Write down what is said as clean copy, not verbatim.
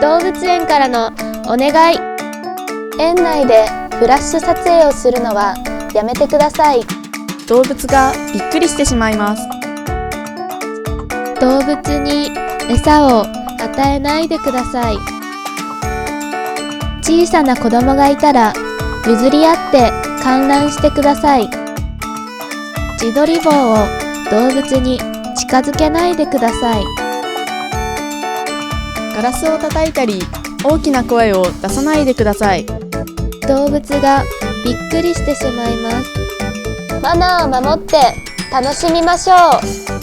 動物園からのお願い。園内でフラッシュ撮影をするのはやめてください。動物がびっくりしてしまいます。動物に餌を与えないでください。小さな子供がいたら譲り合って観覧してください。自撮り棒を動物に近づけないでください。ガラスを叩いたり大きな声を出さないでください。動物がびっくりしてしまいます。マナーを守って楽しみましょう。